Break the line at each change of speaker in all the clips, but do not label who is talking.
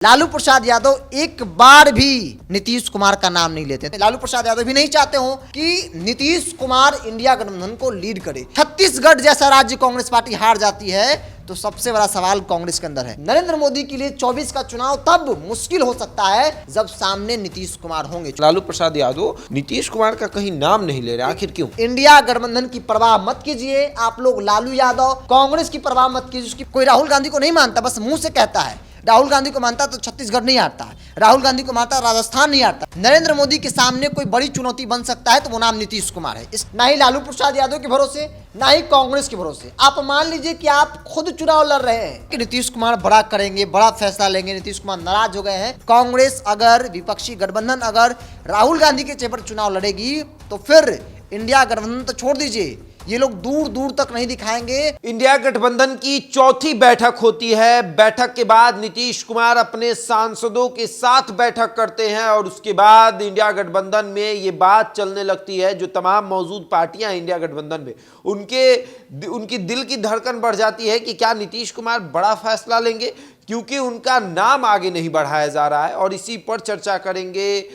लालू प्रसाद यादव एक बार भी नीतीश कुमार का नाम नहीं लेते थे। लालू प्रसाद यादव भी नहीं चाहते हो कि नीतीश कुमार इंडिया गठबंधन को लीड करे। छत्तीसगढ़ जैसा राज्य कांग्रेस पार्टी हार जाती है तो सबसे बड़ा सवाल कांग्रेस के अंदर है। नरेंद्र मोदी के लिए 24 का चुनाव तब मुश्किल हो सकता है जब सामने नीतीश कुमार होंगे।
लालू प्रसाद यादव नीतीश कुमार का कहीं नाम नहीं ले रहे, आखिर क्यों?
इंडिया गठबंधन की परवाह मत कीजिए आप लोग। लालू यादव कांग्रेस की परवाह मत कीजिए। कोई राहुल गांधी को नहीं मानता, बस मुंह से कहता है। राहुल गांधी को मानता तो छत्तीसगढ़ नहीं हारता, राहुल गांधी को मानता राजस्थान नहीं हारता। नरेंद्र मोदी के सामने कोई बड़ी चुनौती बन सकता है तो वो नाम नीतीश कुमार है। ना ही लालू प्रसाद यादव के भरोसे, ना ही कांग्रेस के भरोसे। आप मान लीजिए कि आप खुद चुनाव लड़ रहे हैं कि नीतीश कुमार बड़ा करेंगे, बड़ा फैसला लेंगे, नीतीश कुमार नाराज हो गए हैं। कांग्रेस अगर, विपक्षी गठबंधन अगर राहुल गांधी के चेहरे पर चुनाव लड़ेगी तो फिर इंडिया गठबंधन तो छोड़ दीजिए, ये लोग दूर दूर तक नहीं दिखाएंगे।
इंडिया गठबंधन की चौथी बैठक होती है। बैठक के बाद नीतीश कुमार अपने सांसदों के साथ बैठक करते हैं और उसके बाद इंडिया गठबंधन में ये बात चलने लगती है। जो तमाम मौजूद पार्टियां इंडिया गठबंधन में, उनकी दिल की धड़कन बढ़ जाती है कि क्या नीतीश कुमार बड़ा फैसला लेंगे, क्योंकि उनका नाम आगे नहीं बढ़ाया जा रहा है। और इसी पर चर्चा करेंगे।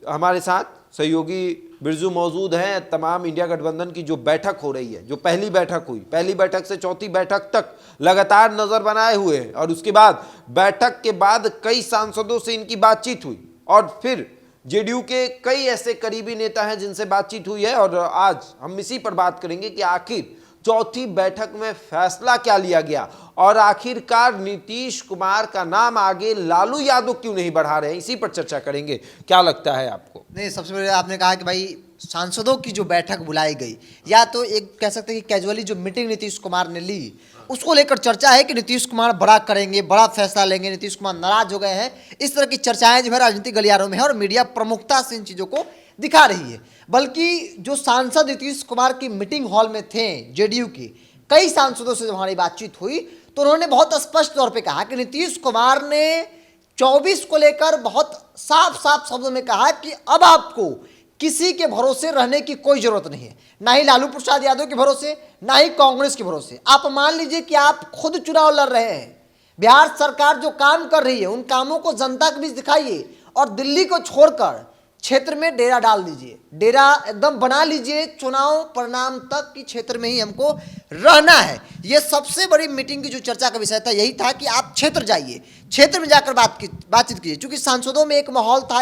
हमारे साथ सहयोगी बिरजू मौजूद हैं। तमाम इंडिया गठबंधन की जो बैठक हो रही है, जो पहली बैठक हुई, पहली बैठक से चौथी बैठक तक लगातार नजर बनाए हुए हैं और उसके बाद बैठक के बाद कई सांसदों से इनकी बातचीत हुई और फिर जेडीयू के कई ऐसे करीबी नेता हैं जिनसे बातचीत हुई है। और आज हम इसी पर बात करेंगे कि आखिर चौथी बैठक में फैसला क्या लिया गया और आखिरकार नीतीश कुमार का नाम आगे लालू यादव क्यों नहीं बढ़ा रहे हैं। इसी पर चर्चा करेंगे। क्या लगता है आपको?
नहीं, सबसे पहले आपने कहा कि भाई सांसदों की जो बैठक बुलाई गई, या तो एक कह सकते हैं कि कैजुअली जो मीटिंग नीतीश कुमार ने ली उसको लेकर चर्चा है कि नीतीश कुमार बड़ा करेंगे, बड़ा फैसला लेंगे, नीतीश कुमार नाराज हो गए हैं। इस तरह की चर्चाएं जो है राजनीतिक गलियारों में है और मीडिया प्रमुखता से इन चीज़ों को दिखा रही है। बल्कि जो सांसद नीतीश कुमार की मीटिंग हॉल में थे जेडीयू की, कई सांसदों से जब हमारी बातचीत हुई तो उन्होंने बहुत स्पष्ट तौर पे कहा कि नीतीश कुमार ने 24 को लेकर बहुत साफ साफ शब्दों में कहा कि अब आपको किसी के भरोसे रहने की कोई जरूरत नहीं है, ना ही लालू प्रसाद यादव के भरोसे, ना ही कांग्रेस के भरोसे। आप मान लीजिए कि आप खुद चुनाव लड़ रहे हैं, बिहार सरकार जो काम कर रही है उन कामों को जनता के बीच दिखाइए और दिल्ली को छोड़कर क्षेत्र में डेरा डाल दीजिए, डेरा एकदम बना लीजिए चुनाव परिणाम तक कि क्षेत्र में ही हमको रहना है। ये सबसे बड़ी मीटिंग की जो चर्चा का विषय था यही था कि आप क्षेत्र जाइए, क्षेत्र में जाकर बातचीत कीजिए। क्योंकि सांसदों में एक माहौल था,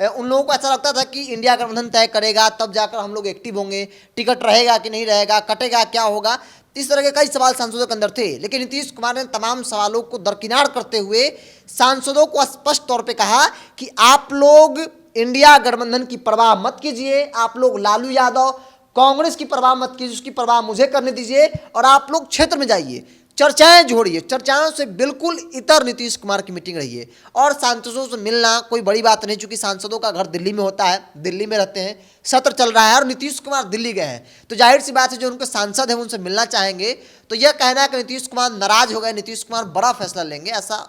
उन लोगों को ऐसा लगता था कि इंडिया गठबंधन तय करेगा तब जाकर हम लोग एक्टिव होंगे, टिकट रहेगा कि नहीं रहेगा, कटेगा क्या होगा, इस तरह के कई सवाल सांसदों के अंदर थे। लेकिन नीतीश कुमार ने तमाम सवालों को दरकिनार करते हुए सांसदों को स्पष्ट तौर पे कहा कि आप लोग इंडिया गठबंधन की परवाह मत कीजिए, आप लोग लालू यादव कांग्रेस की परवाह मत कीजिए, उसकी परवाह मुझे करने दीजिए और आप लोग क्षेत्र में जाइए, चर्चाएं जोड़िए। चर्चाओं से बिल्कुल इतर नीतीश कुमार की मीटिंग रही है। और सांसदों से मिलना कोई बड़ी बात नहीं, चूंकि सांसदों का घर दिल्ली में होता है, दिल्ली में रहते हैं, सत्र चल रहा है और नीतीश कुमार दिल्ली गए हैं तो जाहिर सी बात है जो उनके सांसद हैं उनसे मिलना चाहेंगे। तो यह कहना है कि नीतीश कुमार नाराज हो गए, नीतीश कुमार बड़ा फैसला लेंगे, ऐसा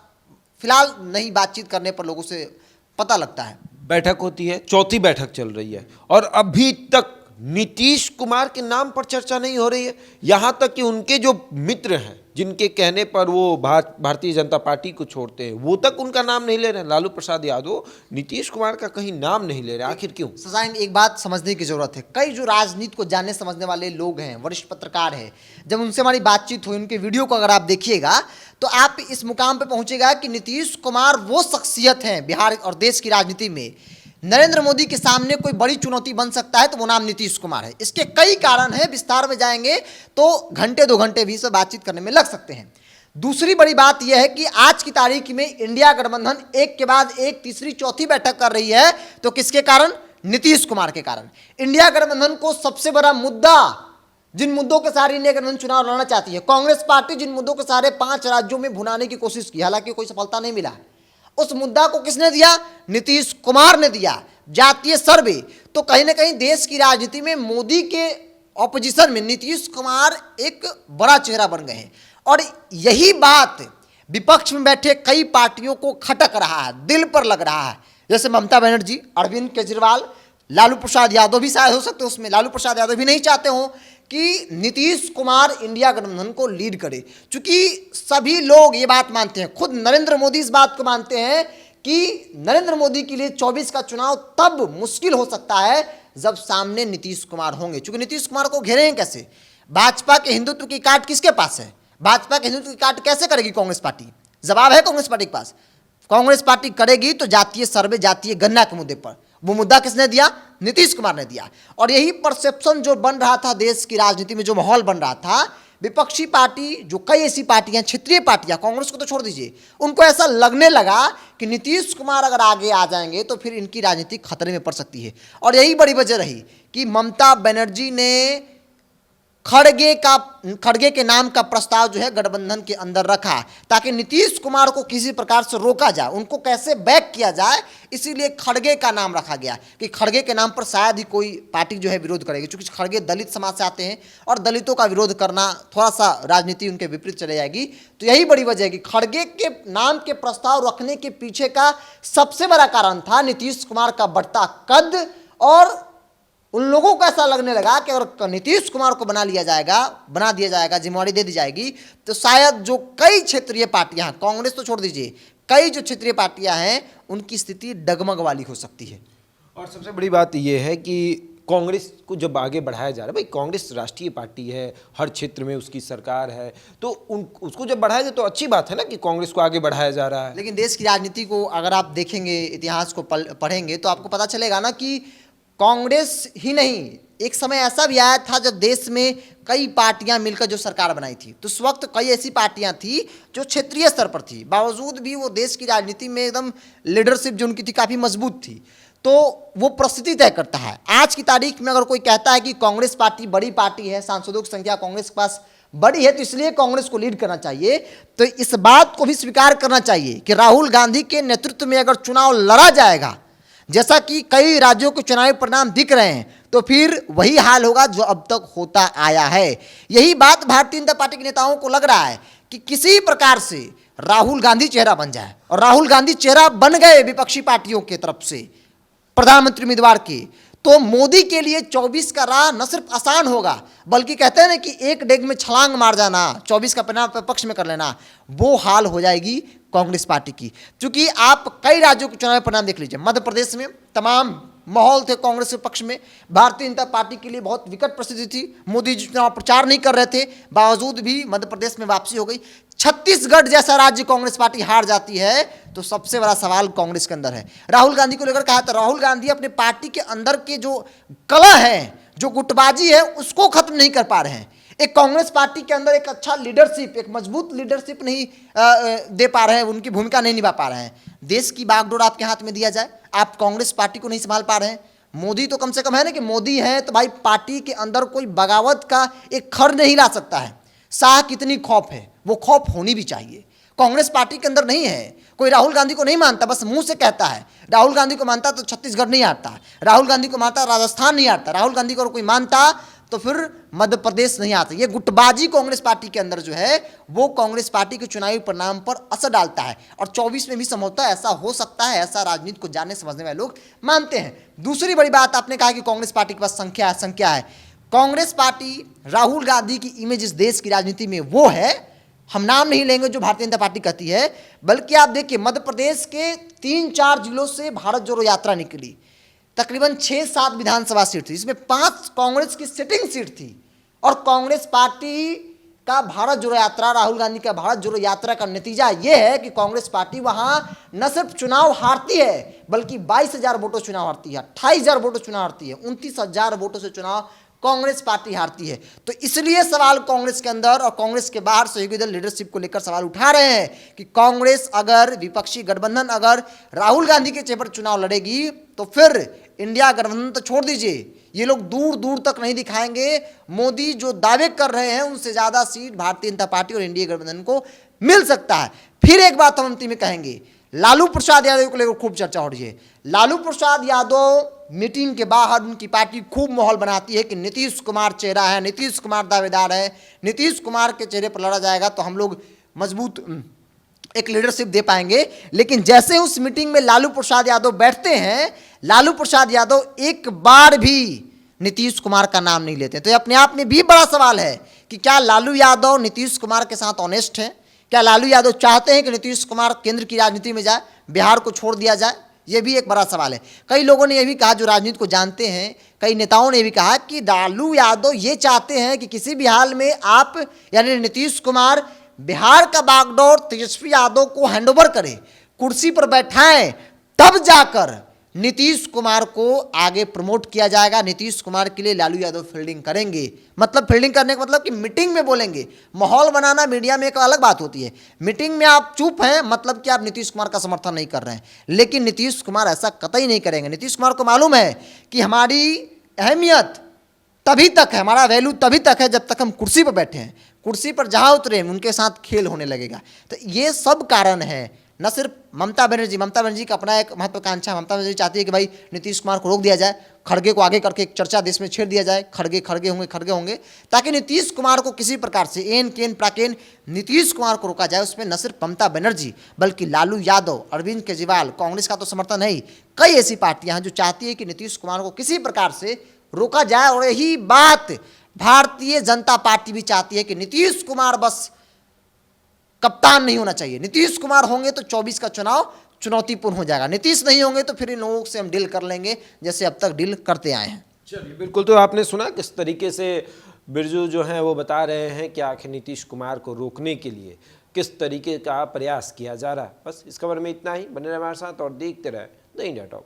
फिलहाल नहीं बातचीत करने पर लोगों से पता लगता है।
बैठक होती है, चौथी बैठक चल रही है और अभी तक नीतीश कुमार के नाम पर चर्चा नहीं हो रही है। यहां तक कि उनके जो मित्र हैं जिनके कहने पर वो भारतीय जनता पार्टी को छोड़ते हैं, वो तक उनका नाम नहीं ले रहे हैं। लालू प्रसाद यादव नीतीश कुमार का कहीं नाम नहीं ले रहे, आखिर क्यों?
सजाएं, एक बात समझने की जरूरत है। कई जो राजनीति को जानने समझने वाले लोग हैं, वरिष्ठ पत्रकार हैं, जब उनसे हमारी बातचीत हुई, उनके वीडियो को अगर आप देखिएगा तो आप इस मुकाम पे पहुंचेगा कि नीतीश कुमार वो शख्सियत हैं बिहार और देश की राजनीति में, नरेंद्र मोदी के सामने कोई बड़ी चुनौती बन सकता है तो वो नाम नीतीश कुमार है। इसके कई कारण हैं, विस्तार में जाएंगे तो घंटे 2 घंटे भी से बातचीत करने में लग सकते हैं। दूसरी बड़ी बात यह है कि आज की तारीख में इंडिया गठबंधन एक के बाद एक तीसरी चौथी बैठक कर रही है तो किसके कारण? नीतीश कुमार के कारण। इंडिया गठबंधन को सबसे बड़ा मुद्दा, जिन मुद्दों के सारे इंडिया गठबंधन चुनाव लड़ना चाहती है, कांग्रेस पार्टी जिन मुद्दों के सारे 5 राज्यों में भुनाने की कोशिश की, हालांकि कोई सफलता नहीं मिला, उस मुद्दा को किसने दिया? नीतीश कुमार ने दिया। जातीय सर्वे, तो कहीं ना कहीं देश की राजनीति में मोदी के ऑपोजिशन में नीतीश कुमार एक बड़ा चेहरा बन गए हैं और यही बात विपक्ष में बैठे कई पार्टियों को खटक रहा है, दिल पर लग रहा है। जैसे ममता बनर्जी, अरविंद केजरीवाल, लालू प्रसाद यादव भी शायद हो सकते हैं उसमें। लालू प्रसाद यादव भी नहीं चाहते हो कि नीतीश कुमार इंडिया गठबंधन को लीड करे। क्योंकि सभी लोग ये बात मानते हैं, खुद नरेंद्र मोदी इस बात को मानते हैं कि नरेंद्र मोदी के लिए 24 का चुनाव तब मुश्किल हो सकता है जब सामने नीतीश कुमार होंगे। क्योंकि नीतीश कुमार को घेरेंगे कैसे? भाजपा के हिंदुत्व की काट किसके पास है? भाजपा के हिंदुत्व की काट कैसे करेगी कांग्रेस पार्टी? जवाब है कांग्रेस पार्टी के पास। कांग्रेस पार्टी करेगी तो जातीय सर्वे, जातीय गणना के मुद्दे पर। वो मुद्दा किसने दिया? नीतीश कुमार ने दिया। और यही परसेप्शन जो बन रहा था देश की राजनीति में, जो माहौल बन रहा था, विपक्षी पार्टी जो कई ऐसी पार्टियां, क्षेत्रीय पार्टियां, कांग्रेस को तो छोड़ दीजिए, उनको ऐसा लगने लगा कि नीतीश कुमार अगर आगे आ जाएंगे तो फिर इनकी राजनीति खतरे में पड़ सकती है। और यही बड़ी वजह रही कि ममता बनर्जी ने खड़गे के नाम का प्रस्ताव जो है गठबंधन के अंदर रखा, ताकि नीतीश कुमार को किसी प्रकार से रोका जाए, उनको कैसे बैक किया जाए। इसीलिए खड़गे का नाम रखा गया कि खड़गे के नाम पर शायद ही कोई पार्टी जो है विरोध करेगी, क्योंकि खड़गे दलित समाज से आते हैं और दलितों का विरोध करना थोड़ा सा राजनीति उनके विपरीत चले जाएगी। तो यही बड़ी वजह है कि खड़गे के नाम के प्रस्ताव रखने के पीछे का सबसे बड़ा कारण था नीतीश कुमार का बढ़ता कद। और उन लोगों को ऐसा लगने लगा कि अगर नीतीश कुमार को बना दिया जाएगा, जिम्मेवारी दे दी जाएगी, तो शायद जो कई क्षेत्रीय पार्टियां, कांग्रेस तो छोड़ दीजिए, कई जो क्षेत्रीय पार्टियां हैं, उनकी स्थिति डगमग वाली हो सकती है।
और सबसे बड़ी बात यह है कि कांग्रेस को जब आगे बढ़ाया जा रहा है, भाई कांग्रेस राष्ट्रीय पार्टी है, हर क्षेत्र में उसकी सरकार है, तो उसको जब बढ़ाया जाए तो अच्छी बात है ना कि कांग्रेस को आगे बढ़ाया जा रहा है।
लेकिन देश की राजनीति को अगर आप देखेंगे, इतिहास को पढ़ेंगे, तो आपको पता चलेगा ना कि कांग्रेस ही नहीं, एक समय ऐसा भी आया था जब देश में कई पार्टियां मिलकर जो सरकार बनाई थी, तो उस वक्त कई ऐसी पार्टियां थी जो क्षेत्रीय स्तर पर थी, बावजूद भी वो देश की राजनीति में एकदम लीडरशिप जो उनकी थी काफ़ी मजबूत थी। तो वो परिस्थिति तय करता है। आज की तारीख में अगर कोई कहता है कि कांग्रेस पार्टी बड़ी पार्टी है, सांसदों की संख्या कांग्रेस के पास बड़ी है, तो इसलिए कांग्रेस को लीड करना चाहिए, तो इस बात को भी स्वीकार करना चाहिए कि राहुल गांधी के नेतृत्व में अगर चुनाव लड़ा जाएगा, जैसा कि कई राज्यों के चुनावी परिणाम दिख रहे हैं, तो फिर वही हाल होगा जो अब तक होता आया है। यही बात भारतीय जनता पार्टी के नेताओं को लग रहा है कि किसी प्रकार से राहुल गांधी चेहरा बन जाए, और राहुल गांधी चेहरा बन गए विपक्षी पार्टियों की तरफ से प्रधानमंत्री उम्मीदवार के, तो मोदी के लिए 24 का राह न सिर्फ आसान होगा, बल्कि कहते हैं ना कि एक डेग में छलांग मार जाना, 24 का परिणाम पक्ष में कर लेना, वो हाल हो जाएगी कांग्रेस पार्टी की। क्योंकि आप कई राज्यों के चुनाव परिणाम देख लीजिए, मध्य प्रदेश में तमाम माहौल थे कांग्रेस के पक्ष में, भारतीय जनता पार्टी के लिए बहुत विकट परिस्थिति थी, मोदी जी चुनाव प्रचार नहीं कर रहे थे, बावजूद भी मध्य प्रदेश में वापसी हो गई। छत्तीसगढ़ जैसा राज्य कांग्रेस पार्टी हार जाती है, तो सबसे बड़ा सवाल कांग्रेस के अंदर है। राहुल गांधी को लेकर कहा, तो राहुल गांधी अपने पार्टी के अंदर के जो कलह है, जो गुटबाजी है, उसको खत्म नहीं कर पा रहे हैं। एक कांग्रेस पार्टी के अंदर एक अच्छा लीडरशिप, एक मजबूत लीडरशिप नहीं दे पा रहे हैं, उनकी भूमिका नहीं निभा पा रहे हैं। देश की बागडोर आपके हाथ में दिया जाए, आप कांग्रेस पार्टी को नहीं संभाल पा रहे हैं। मोदी तो कम से कम है ना कि मोदी है तो भाई पार्टी के अंदर कोई बगावत का एक खर नहीं ला सकता है। शाह कितनी खौफ है, वो खौफ होनी भी चाहिए, कांग्रेस पार्टी के अंदर नहीं है। कोई राहुल गांधी को नहीं मानता, बस मुंह से कहता है। राहुल गांधी को मानता तो छत्तीसगढ़ नहीं आता, राहुल गांधी को मानता राजस्थान नहीं आता, राहुल गांधी को कोई मानता तो फिर मध्य प्रदेश नहीं आता। ये गुटबाजी कांग्रेस पार्टी के अंदर जो है, वो कांग्रेस पार्टी के चुनावी परिणाम पर असर डालता है। और 24 में भी संभवतः ऐसा हो सकता है, ऐसा राजनीति को जानने समझने वाले लोग मानते हैं। दूसरी बड़ी बात, आपने कहा कि कांग्रेस पार्टी के पास संख्या है। कांग्रेस पार्टी, राहुल गांधी की इमेज इस देश की राजनीति में वो है, हम नाम नहीं लेंगे जो भारतीय जनता पार्टी कहती है, बल्कि आप देखिए मध्य प्रदेश के 3-4 जिलों से भारत जोड़ो यात्रा निकली, तकरीबन 6-7 विधानसभा सीट थी, इसमें 5 कांग्रेस की सिटिंग सीट थी। और कांग्रेस पार्टी का भारत जोड़ो यात्रा, राहुल गांधी का भारत जोड़ो यात्रा का नतीजा यह है कि कांग्रेस पार्टी वहां न सिर्फ चुनाव हारती है, बल्कि 22,000 वोटों चुनाव हारती है, 28,000 वोटों चुनाव हारती है, 29,000 वोटों से चुनाव कांग्रेस पार्टी हारती है। तो इसलिए सवाल कांग्रेस के अंदर और कांग्रेस के बाहर सहयोगी दल लीडरशिप को लेकर सवाल उठा रहे हैं कि कांग्रेस अगर, विपक्षी गठबंधन अगर राहुल गांधी के चेहरे पर चुनाव लड़ेगी, तो फिर इंडिया गठबंधन तो छोड़ दीजिए, ये लोग दूर दूर तक नहीं दिखाएंगे। मोदी जो दावे कर रहे हैं उनसे ज्यादा सीट भारतीय जनता पार्टी और इंडिया गठबंधन को मिल सकता है। फिर एक बात हम अंतिम में कहेंगे, लालू प्रसाद यादव को लेकर खूब चर्चा हो रही है। लालू प्रसाद यादव मीटिंग के बाहर उनकी पार्टी खूब माहौल बनाती है कि नीतीश कुमार चेहरा है, नीतीश कुमार दावेदार है, नीतीश कुमार के चेहरे पर लड़ा जाएगा तो हम लोग मजबूत एक लीडरशिप दे पाएंगे। लेकिन जैसे उस मीटिंग में लालू प्रसाद यादव बैठते हैं, लालू प्रसाद यादव एक बार भी नीतीश कुमार का नाम नहीं लेते। तो ये अपने आप में भी बड़ा सवाल है कि क्या लालू यादव नीतीश कुमार के साथ ऑनेस्ट हैं? क्या लालू यादव चाहते हैं कि नीतीश कुमार केंद्र की राजनीति में जाए, बिहार को छोड़ दिया जाए? ये भी एक बड़ा सवाल है। कई लोगों ने यह भी कहा, जो राजनीति को जानते हैं, कई नेताओं ने भी कहा कि लालू यादव ये चाहते हैं कि किसी भी हाल में आप यानी नीतीश कुमार बिहार का बागडोर तेजस्वी यादव को हैंडओवर करें, कुर्सी पर बैठाएं, तब जाकर नीतीश कुमार को आगे प्रमोट किया जाएगा। नीतीश कुमार के लिए लालू यादव फील्डिंग करेंगे। मतलब फील्डिंग करने का मतलब कि मीटिंग में बोलेंगे। माहौल बनाना मीडिया में एक अलग बात होती है, मीटिंग में आप चुप हैं मतलब कि आप नीतीश कुमार का समर्थन नहीं कर रहे हैं। लेकिन नीतीश कुमार ऐसा कतई नहीं करेंगे। नीतीश कुमार को मालूम है कि हमारी अहमियत तभी तक है, हमारा वैल्यू तभी तक है जब तक हम कुर्सी पर बैठे हैं। कुर्सी पर जहाँ उतरे उनके साथ खेल होने लगेगा। तो ये सब कारण है। न सिर्फ ममता बनर्जी का अपना एक महत्वाकांक्षा, ममता बनर्जी चाहती है कि भाई नीतीश कुमार को रोक दिया जाए, खड़गे को आगे करके एक चर्चा देश में छेड़ दिया जाए, खड़गे होंगे, ताकि नीतीश कुमार को किसी प्रकार से एन केन प्राकेन नीतीश कुमार को रोका जाए। उसमें न सिर्फ ममता बनर्जी बल्कि लालू यादव, अरविंद केजरीवाल, कांग्रेस का तो समर्थन है ही, कई ऐसी पार्टियां हैं जो चाहती है कि नीतीश कुमार को किसी प्रकार से रोका जाए। और यही बात भारतीय जनता पार्टी भी चाहती है कि नीतीश कुमार बस कप्तान नहीं होना चाहिए। नीतीश कुमार होंगे तो 24 का चुनाव चुनौतीपूर्ण हो जाएगा, नीतीश नहीं होंगे तो फिर इन लोगों से हम डील कर लेंगे जैसे अब तक डील करते आए हैं।
चलिए, बिल्कुल। तो आपने सुना किस तरीके से बिरजू जो हैं वो बता रहे हैं कि आखिर नीतीश कुमार को रोकने के लिए किस तरीके का प्रयास किया जा रहा है। बस इस खबर में इतना ही। बने रहे हमारे साथ और देखते रहे द इंडिया टॉक।